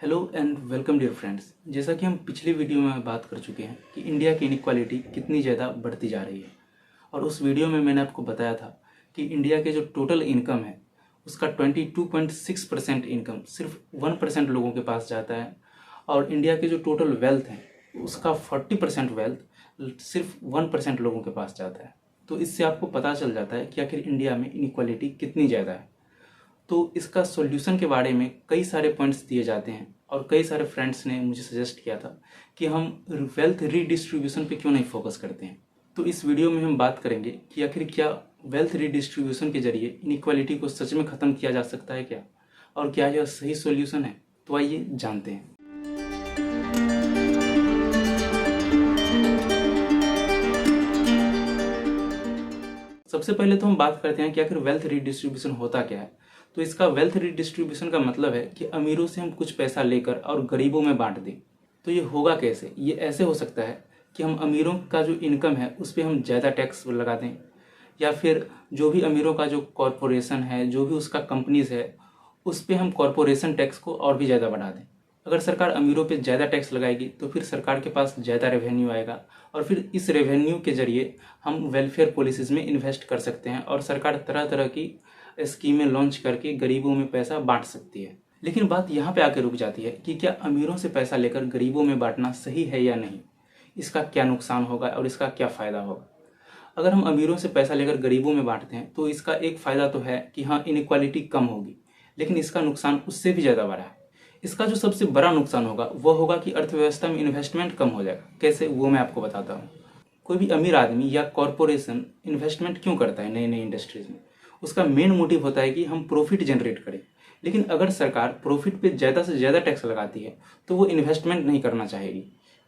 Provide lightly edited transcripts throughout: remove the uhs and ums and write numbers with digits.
Hello and welcome dear friends. जैसा कि हम पिछली वीडियो में बात कर चुके हैं कि इंडिया की इनइक्वालिटी कितनी ज़्यादा बढ़ती जा रही है, और उस वीडियो में मैंने आपको बताया था कि इंडिया के जो टोटल इनकम है उसका 22.6% इनकम सिर्फ 1% लोगों के पास जाता है, और इंडिया के जो टोटल वेल्थ है उसका 40% वेल्थ सिर्फ 1% लोगों के पास जाता है। तो इससे आपको पता चल जाता है कि आखिर इंडिया में इनइक्वालिटी कितनी ज़्यादा है। तो इसका सॉल्यूशन के बारे में कई सारे पॉइंट्स दिए जाते हैं, और कई सारे फ्रेंड्स ने मुझे सजेस्ट किया था कि हम वेल्थ रीडिस्ट्रीब्यूशन पे क्यों नहीं फोकस करते हैं। तो इस वीडियो में हम बात करेंगे कि आखिर क्या वेल्थ रीडिस्ट्रीब्यूशन के जरिए इनइक्वालिटी को सच में ख़त्म किया जा सकता है क्या, और क्या यह सही सॉल्यूशन है। तो आइए जानते हैं। सबसे पहले तो हम बात करते हैं कि आखिर वेल्थ रीडिस्ट्रीब्यूशन होता क्या है। तो इसका वेल्थ रीडिस्ट्रीब्यूशन का मतलब है कि अमीरों से हम कुछ पैसा लेकर और गरीबों में बांट दें। तो ये होगा कैसे? ये ऐसे हो सकता है कि हम अमीरों का जो इनकम है उस पर हम ज़्यादा टैक्स लगा दें, या फिर जो भी अमीरों का जो कॉरपोरेशन है, जो भी उसका कंपनीज है, उस पर हम कॉरपोरेशन टैक्स को और भी ज़्यादा बढ़ा दें। अगर सरकार अमीरों पे ज़्यादा टैक्स लगाएगी तो फिर सरकार के पास ज़्यादा रेवेन्यू आएगा, और फिर इस रेवेन्यू के जरिए हम वेलफेयर पॉलिसीज़ में इन्वेस्ट कर सकते हैं, और सरकार तरह तरह की स्कीमें लॉन्च करके गरीबों में पैसा बांट सकती है। लेकिन बात यहाँ पे आके रुक जाती है कि क्या अमीरों से पैसा लेकर गरीबों में बांटना सही है या नहीं, इसका क्या नुकसान होगा और इसका क्या फ़ायदा होगा। अगर हम अमीरों से पैसा लेकर गरीबों में बांटते हैं तो इसका एक फ़ायदा तो है कि हाँ, इनइक्वालिटी कम होगी, लेकिन इसका नुकसान उससे भी ज़्यादा बड़ा है। इसका जो सबसे बड़ा नुकसान होगा वो होगा कि अर्थव्यवस्था में इन्वेस्टमेंट कम हो जाएगा। कैसे, वो मैं आपको बताता हूँ। कोई भी अमीर आदमी या कॉरपोरेशन इन्वेस्टमेंट क्यों करता है नई नई इंडस्ट्रीज में? उसका मेन मोटिव होता है कि हम प्रॉफिट जनरेट करें। लेकिन अगर सरकार प्रॉफिट पे ज़्यादा से ज़्यादा टैक्स लगाती है तो वो इन्वेस्टमेंट नहीं करना चाहेगी,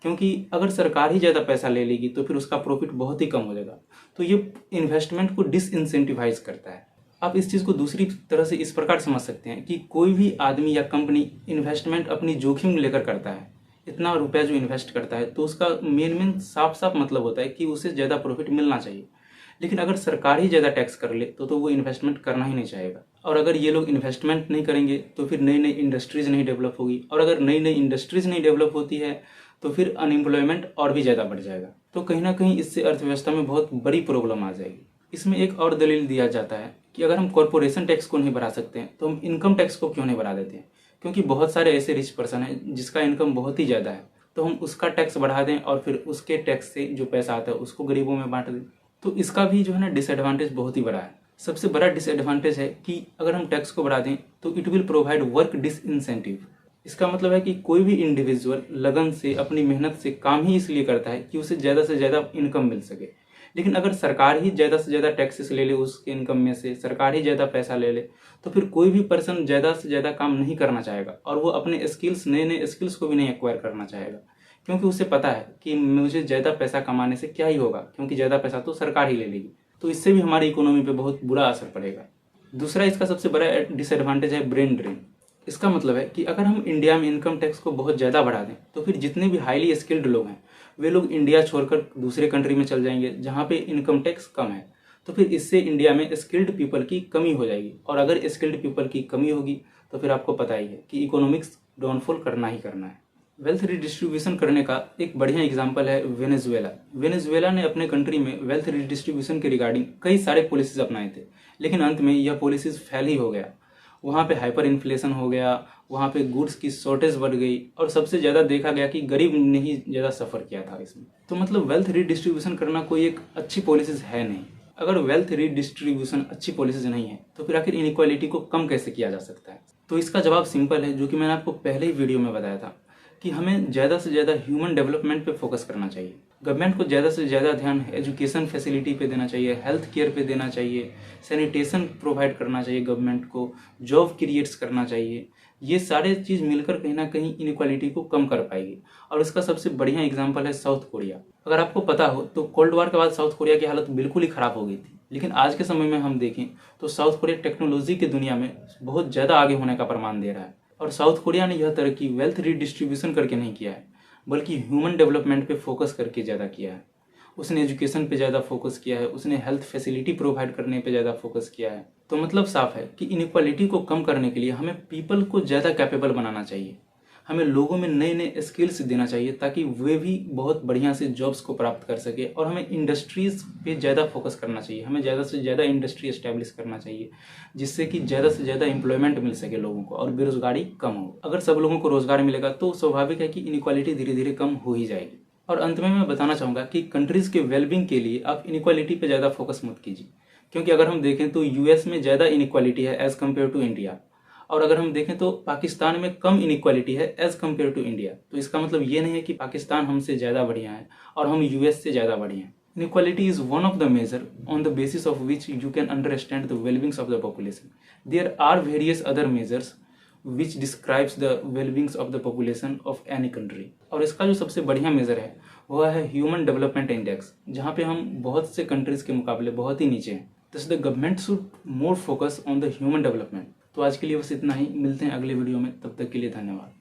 क्योंकि अगर सरकार ही ज़्यादा पैसा ले लेगी तो फिर उसका प्रॉफिट बहुत ही कम हो जाएगा। तो ये इन्वेस्टमेंट को डिसइंसेंटिवाइज करता है। आप इस चीज़ को दूसरी तरह से इस प्रकार समझ सकते हैं कि कोई भी आदमी या कंपनी इन्वेस्टमेंट अपनी जोखिम लेकर करता है। इतना रुपया जो इन्वेस्ट करता है तो उसका मेन साफ साफ मतलब होता है कि उसे ज़्यादा प्रॉफिट मिलना चाहिए। लेकिन अगर सरकार ही ज़्यादा टैक्स कर ले तो वो इन्वेस्टमेंट करना ही नहीं चाहेगा, और अगर ये लोग इन्वेस्टमेंट नहीं करेंगे तो फिर नई नई इंडस्ट्रीज़ नहीं डेवलप होगी, और अगर नई नई इंडस्ट्रीज़ नहीं डेवलप होती है तो फिर अनएम्प्लॉयमेंट और भी ज़्यादा बढ़ जाएगा। तो कहीं ना कहीं इससे अर्थव्यवस्था में बहुत बड़ी प्रॉब्लम आ जाएगी। इसमें एक और दलील दिया जाता है कि अगर हम कॉरपोरेशन टैक्स को नहीं बढ़ा सकते हैं तो हम इनकम टैक्स को क्यों नहीं बढ़ा देते हैं, क्योंकि बहुत सारे ऐसे रिच पर्सन हैं जिसका इनकम बहुत ही ज़्यादा है, तो हम उसका टैक्स बढ़ा दें और फिर उसके टैक्स से जो पैसा आता है उसको गरीबों में बांट दें। तो इसका भी जो है ना डिसएडवांटेज बहुत ही बड़ा है। सबसे बड़ा डिसएडवांटेज है कि अगर हम टैक्स को बढ़ा दें तो it will provide work disincentive. इसका मतलब है कि कोई भी इंडिविजुअल लगन से, अपनी मेहनत से काम ही इसलिए करता है कि उसे ज़्यादा से ज़्यादा इनकम मिल सके। लेकिन अगर सरकार ही ज़्यादा से ज़्यादा टैक्सेस ले ले उसके इनकम में से, सरकार ही ज़्यादा पैसा ले ले, तो फिर कोई भी पर्सन ज़्यादा से ज़्यादा काम नहीं करना चाहेगा, और वो अपने स्किल्स, नए नए स्किल्स को भी नहीं एक्वायर करना चाहेगा, क्योंकि उसे पता है कि मुझे ज़्यादा पैसा कमाने से क्या ही होगा, क्योंकि ज़्यादा पैसा तो सरकार ही ले लेगी। तो इससे भी हमारी इकोनॉमी पे बहुत बुरा असर पड़ेगा। दूसरा इसका सबसे बड़ा डिसएडवांटेज है ब्रेन ड्रेन। इसका मतलब है कि अगर हम इंडिया में इनकम टैक्स को बहुत ज़्यादा बढ़ा दें तो फिर जितने भी हाईली स्किल्ड लोग हैं वे लोग इंडिया छोड़कर दूसरे कंट्री में चल जाएंगे जहाँ पे इनकम टैक्स कम है। तो फिर इससे इंडिया में स्किल्ड पीपल की कमी हो जाएगी, और अगर स्किल्ड पीपल की कमी होगी तो फिर आपको पता ही है कि इकोनॉमिक्स डाउनफॉल करना ही करना है। वेल्थ रिडिस्ट्रीब्यूशन करने का एक बढ़िया एग्जाम्पल है वेनेजुएला। वेनेजुएला ने अपने कंट्री में वेल्थ रिडिस्ट्रीब्यूशन के रिगार्डिंग कई सारे पॉलिसीज अपनाए थे, लेकिन अंत में यह पॉलिसीज फेल ही हो गया। वहाँ पे हाइपर इन्फ्लेशन हो गया, वहाँ पे गुड्स की शॉर्टेज बढ़ गई, और सबसे ज़्यादा देखा गया कि गरीब ने ही ज़्यादा सफ़र किया था इसमें। तो मतलब वेल्थ रीडिस्ट्रीब्यूशन करना कोई एक अच्छी पॉलिसीज है नहीं। अगर वेल्थ रीडिस्ट्रीब्यूशन अच्छी पॉलिसीज नहीं है तो फिर आखिर इनइक्वालिटी को कम कैसे किया जा सकता है? तो इसका जवाब सिंपल है, जो कि मैंने आपको पहले ही वीडियो में बताया था कि हमें ज़्यादा से ज़्यादा ह्यूमन डेवलपमेंट पे फोकस करना चाहिए। गवर्नमेंट को ज़्यादा से ज़्यादा ध्यान एजुकेशन फैसिलिटी पे देना चाहिए, हेल्थ केयर पे देना चाहिए, सैनिटेशन प्रोवाइड करना चाहिए गवर्नमेंट को, जॉब क्रिएट्स करना चाहिए। ये सारे चीज़ मिलकर कहीं ना कहीं इनइक्वालिटी को कम कर पाएगी। और इसका सबसे बढ़िया एग्जाम्पल है साउथ कोरिया। अगर आपको पता हो तो कोल्ड वॉर के बाद साउथ कोरिया की हालत बिल्कुल ही ख़राब हो गई थी, लेकिन आज के समय में हम देखें तो साउथ कोरिया टेक्नोलॉजी की दुनिया में बहुत ज़्यादा आगे होने का प्रमाण दे रहा है। और साउथ कोरिया ने यह तरक्की वेल्थ रीडिस्ट्रीब्यूशन करके नहीं किया है, बल्कि ह्यूमन डेवलपमेंट पे फोकस करके ज़्यादा किया है। उसने एजुकेशन पे ज़्यादा फोकस किया है, उसने हेल्थ फैसिलिटी प्रोवाइड करने पे ज़्यादा फोकस किया है। तो मतलब साफ है कि इनइक्वालिटी को कम करने के लिए हमें पीपल को ज़्यादा कैपेबल बनाना चाहिए। हमें लोगों में नए नए स्किल्स देना चाहिए ताकि वे भी बहुत बढ़िया से जॉब्स को प्राप्त कर सके। और हमें इंडस्ट्रीज पे ज़्यादा फोकस करना चाहिए, हमें ज़्यादा से ज़्यादा इंडस्ट्री एस्टेब्लिश करना चाहिए, जिससे कि ज़्यादा से ज़्यादा एम्प्लॉयमेंट मिल सके लोगों को और बेरोजगारी कम हो। अगर सब लोगों को रोजगार मिलेगा तो स्वाभाविक है कि इनइक्वालिटी धीरे धीरे कम हो ही जाएगी। और अंत में मैं बताना चाहूँगा कि कंट्रीज़ के वेलबींग के लिए आप इनइक्वालिटी पे ज़्यादा फोकस मत कीजिए, क्योंकि अगर हम देखें तो यूएस में ज़्यादा इनइक्वालिटी है एज़ कम्पेयर टू इंडिया, और अगर हम देखें तो पाकिस्तान में कम इनइक्वालिटी है एज़ कम्पेयर टू इंडिया। तो इसका मतलब ये नहीं है कि पाकिस्तान हमसे ज़्यादा बढ़िया है और हम यूएस से ज़्यादा बढ़िया हैं। Inequality is one of the measure on the basis of which you can understand the well-being of the population. There are various other measures which describes the well-being of the population of any country. और इसका जो सबसे बढ़िया major है वह है human development index, जहाँ पे हम बहुत से कंट्रीज के मुकाबले बहुत ही नीचे हैं। Thus the government should more focus on the human development. तो आज के लिए बस इतना ही, मिलते हैं अगले वीडियो में, तब तक के लिए धन्यवाद।